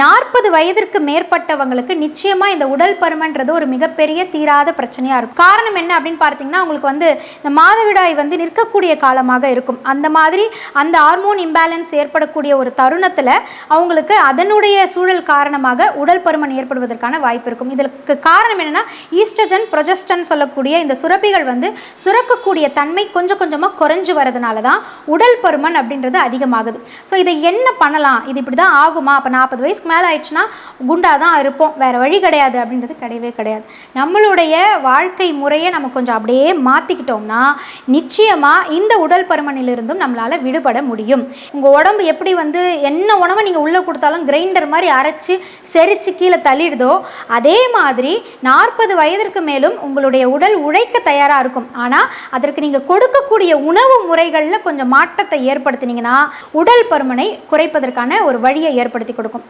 40 வயதிற்கு மேற்பட்டவங்களுக்கு நிச்சயமாக இந்த உடல் பருமன்றது ஒரு மிகப்பெரிய தீராத பிரச்சனையாக இருக்கும். காரணம் என்ன அப்படின்னு பார்த்தீங்கன்னா, உங்களுக்கு இந்த மாதவிடாய் நிற்கக்கூடிய காலமாக இருக்கும். அந்த மாதிரி அந்த ஹார்மோன் இம்பேலன்ஸ் ஏற்படக்கூடிய ஒரு தருணத்தில் அவங்களுக்கு அதனுடைய சூழல் காரணமாக உடல் பருமன் ஏற்படுவதற்கான வாய்ப்பு இருக்கும். இதற்கு காரணம் என்னென்னா, ஈஸ்ட்ரஜன் ப்ரொஜெஸ்டரான் சொல்லக்கூடிய இந்த சுரப்பிகள் சுரக்கக்கூடிய தன்மை கொஞ்சம் கொஞ்சமாக குறைஞ்சு வரதுனால தான் உடல் பருமன் அப்படின்றது அதிகமாகுது. ஸோ இதை என்ன பண்ணலாம், இது இப்படி தான் ஆகுமா, அப்போ 40 வயசுக்கு மேலே ஆயிடுச்சுன்னா குண்டாக தான் இருப்போம், வேறு வழி கிடையாது அப்படின்றது கிடையவே கிடையாது. நம்மளுடைய வாழ்க்கை முறையை நம்ம கொஞ்சம் அப்படியே மாற்றிக்கிட்டோம்னா நிச்சயமாக இந்த உடல் பருமனிலிருந்தும் நம்மளால் விடுபட முடியும். உங்கள் உடம்பு எப்படி என்ன உணவை நீங்கள் உள்ளே கொடுத்தாலும் கிரைண்டர் மாதிரி அரைச்சி செரித்து கீழே தள்ளிடுதோ, அதே மாதிரி 40 வயதிற்கு மேலும் உங்களுடைய உடல் உழைக்க தயாராக இருக்கும். ஆனால் அதற்கு நீங்கள் கொடுக்கக்கூடிய உணவு முறைகளில் கொஞ்சம் மாற்றத்தை ஏற்படுத்தினீங்கன்னா உடல் பருமனை குறைப்பதற்கான ஒரு வழியை ஏற்படுத்தி கொடுக்கும்.